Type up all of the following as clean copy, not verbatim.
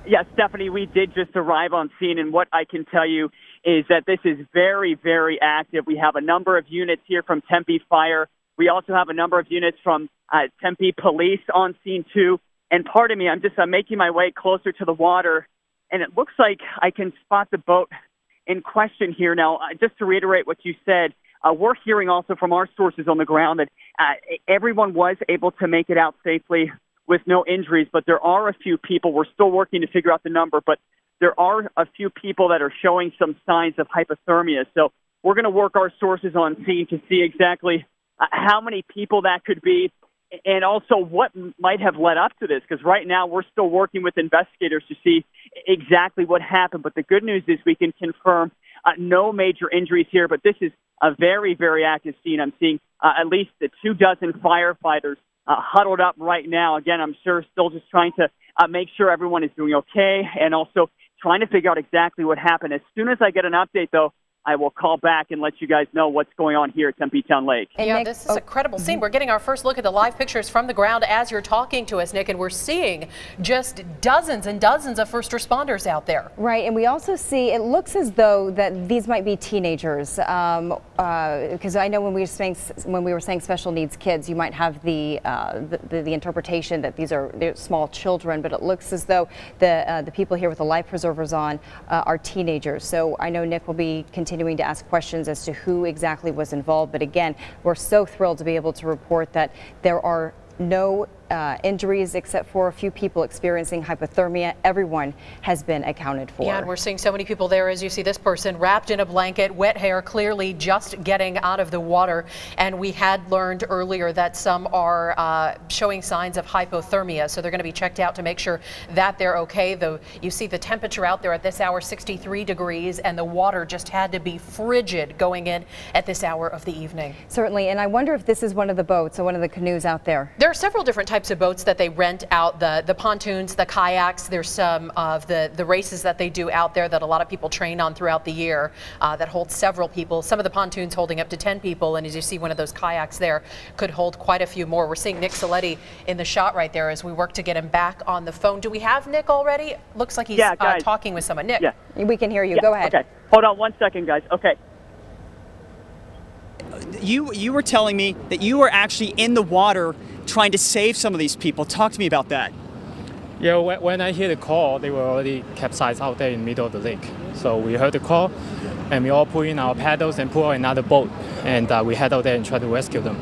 Yeah, Stephanie, we did just arrive on scene, and what I can tell you is that this is very, very active. We have a number of units here from Tempe Fire. We also have a number of units from Tempe Police on scene, too. And pardon me, I'm just making my way closer to the water, and it looks like I can spot the boat in question here. Now, just to reiterate what you said, we're hearing also from our sources on the ground that everyone was able to make it out safely with no injuries, but there are a few people. We're still working to figure out the number, but there are a few people that are showing some signs of hypothermia. So we're going to work our sources on scene to see exactly how many people that could be and also what might have led up to this, because right now we're still working with investigators to see exactly what happened. But the good news is we can confirm no major injuries here, but this is a very, very active scene. I'm seeing at least 24 firefighters huddled up right now. Again, I'm sure still just trying to make sure everyone is doing okay and also trying to figure out exactly what happened. As soon as I get an update, though, I will call back and let you guys know what's going on here at Tempe Town Lake. And yeah, Nick, this is a credible scene. We're getting our first look at the live pictures from the ground as you're talking to us, Nick, and we're seeing just dozens and dozens of first responders out there. Right, and we also see, it looks as though that these might be teenagers, because I know when we were saying special needs kids, you might have the interpretation that they're small children, but it looks as though the people here with the life preservers on are teenagers. So I know Nick will be continuing to ask questions as to who exactly was involved. But again, we're so thrilled to be able to report that there are no injuries except for a few people experiencing hypothermia. Everyone has been accounted for. Yeah, and we're seeing so many people there as you see this person wrapped in a blanket, wet hair, clearly just getting out of the water. And we had learned earlier that some are showing signs of hypothermia, so they're going to be checked out to make sure that they're okay. Though you see the temperature out there at this hour, 63 degrees, and the water just had to be frigid going in at this hour of the evening. Certainly, and I wonder if this is one of the boats or one of the canoes out there. There are several different types of boats that they rent out, the pontoons, the kayaks. There's some of the races that they do out there that a lot of people train on throughout the year that hold several people. Some of the pontoons holding up to 10 people, and as you see, one of those kayaks there could hold quite a few more. We're seeing Nick Saletti in the shot right there as we work to get him back on the phone. Do we have Nick already? Looks like he's talking with someone. Nick. Yeah. We can hear you. Go ahead. Okay. Hold on one second, guys. Okay. You were telling me that you were actually in the water trying to save some of these people. Talk to me about that. Yeah, when I hear the call, they were already capsized out there in the middle of the lake. So we heard the call, and we all put in our paddles and put out another boat, and we head out there and try to rescue them.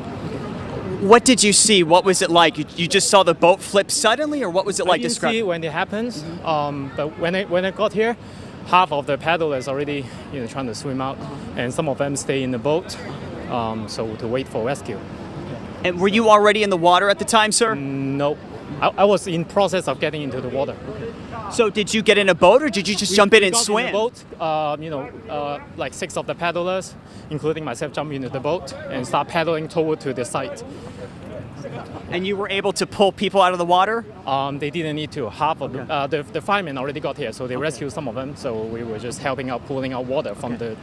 What did you see? What was it like? You just saw the boat flip suddenly, or what was it like? I didn't see it when it happens, but when I got here, half of the paddlers already trying to swim out, and some of them stay in the boat, so to wait for rescue. And were you already in the water at the time, sir? No. I was in process of getting into the water. So did you get in a boat, or did you just jump in and swim? In the boat, like 6 of the paddlers, including myself, jumped into the boat and start paddling toward to the site. And you were able to pull people out of the water? They didn't need to. Half of the firemen already got here, so they rescued some of them. So we were just helping out, pulling out water from the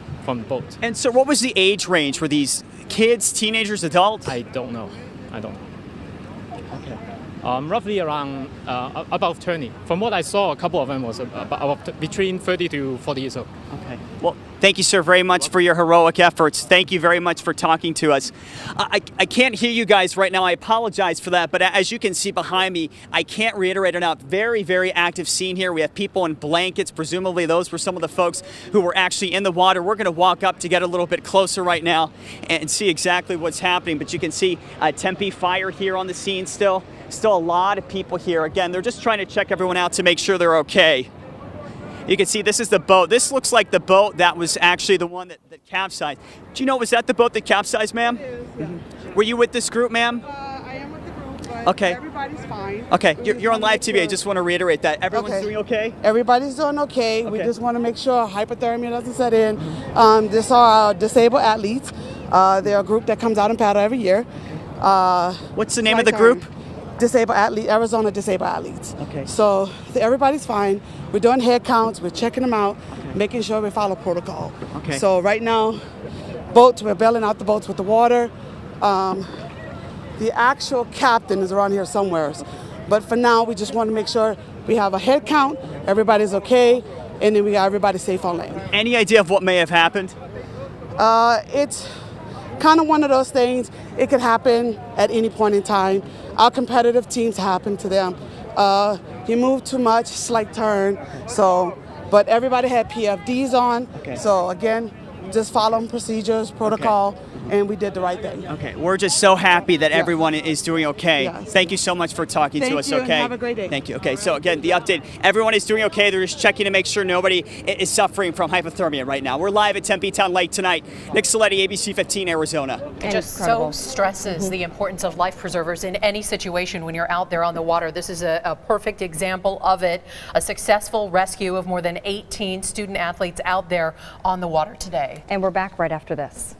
boat. And so, what was the age range? Were these kids, teenagers, adults? I don't know. Okay. Roughly around about 20. From what I saw, a couple of them was about between 30 to 40 years old. Okay. Well, thank you, sir, very much for your heroic efforts. Thank you very much for talking to us. I can't hear you guys right now. I apologize for that. But as you can see behind me, I can't reiterate enough. Very, very active scene here. We have people in blankets. Presumably those were some of the folks who were actually in the water. We're going to walk up to get a little bit closer right now and see exactly what's happening. But you can see Tempe Fire here on the scene still. Still a lot of people here. Again, they're just trying to check everyone out to make sure they're okay. You can see this is the boat. This looks like the boat that was actually the one that capsized. Do you know, was that the boat that capsized, ma'am? Yeah. Were you with this group, ma'am? I am with the group, but okay. Everybody's fine. Okay, you're on live TV. I just want to reiterate that. Everyone's doing okay? Everybody's doing okay. We just want to make sure hypothermia doesn't set in. This are our disabled athletes. They're a group that comes out and paddle every year. What's the name of the group? Disabled Athlete, Arizona Disabled Athletes. Okay. So everybody's fine. We're doing head counts. We're checking them out, making sure we follow protocol. Okay. So right now, we're bailing out the boats with the water. The actual captain is around here somewhere. But for now, we just want to make sure we have a head count everybody's okay, and then we got everybody safe on land. Any idea of what may have happened? It's kind of one of those things. It could happen at any point in time. Our competitive teams happen to them. He moved too much, slight turn. So, but everybody had PFDs on. Okay. So again, just following procedures, protocol, and we did the right thing. Okay, we're just so happy that everyone is doing okay. Yes. Thank you so much for talking to us, Thank you, okay? and have a great day. Thank you. Okay, so again, the update, everyone is doing okay. They're just checking to make sure nobody is suffering from hypothermia right now. We're live at Tempe Town Lake tonight. Nick Soletti, ABC 15, Arizona. It just so stresses the importance of life preservers in any situation when you're out there on the water. This is a perfect example of it. A successful rescue of more than 18 student athletes out there on the water today. And we're back right after this.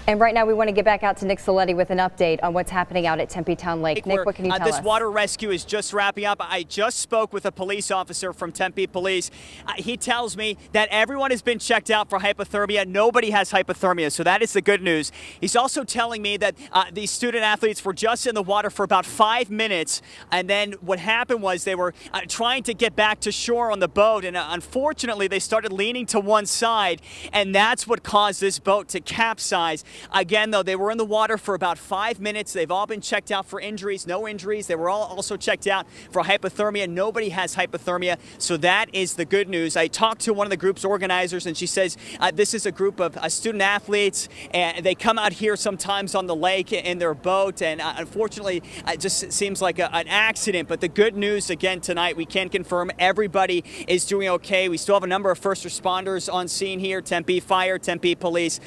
And right now we want to get back out to Nick Soletti with an update on what's happening out at Tempe Town Lake. Nick, what can you tell us? This water rescue is just wrapping up. I just spoke with a police officer from Tempe Police. He tells me that everyone has been checked out for hypothermia. Nobody has hypothermia, so that is the good news. He's also telling me that these student athletes were just in the water for about 5 minutes, and then what happened was they were trying to get back to shore on the boat, and unfortunately they started leaning to one side, and that's what caused this boat to capsize. Again, though, they were in the water for about 5 minutes. They've all been checked out for injuries, no injuries. They were all also checked out for hypothermia. Nobody has hypothermia, so that is the good news. I talked to one of the group's organizers, and she says this is a group of student athletes, and they come out here sometimes on the lake in their boat, and unfortunately, it just seems like an accident. But the good news, again, tonight, we can confirm everybody is doing okay. We still have a number of first responders on scene here, Tempe Fire, Tempe Police.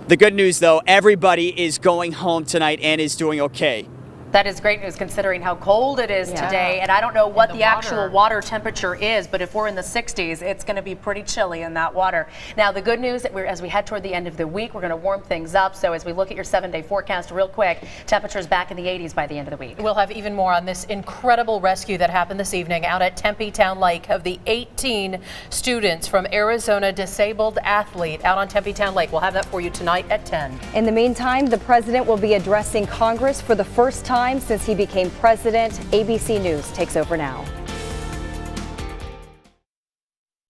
The good news, though, everybody is going home tonight and is doing okay. That is great news considering how cold it is today. And I don't know what the actual water temperature is, but if we're in the 60s, it's going to be pretty chilly in that water. Now, the good news, as we head toward the end of the week, we're going to warm things up. So as we look at your 7-day forecast real quick, temperatures back in the 80s by the end of the week. We'll have even more on this incredible rescue that happened this evening out at Tempe Town Lake of the 18 students from Arizona disabled athlete out on Tempe Town Lake. We'll have that for you tonight at 10. In the meantime, the president will be addressing Congress for the first time since he became president. ABC News takes over now.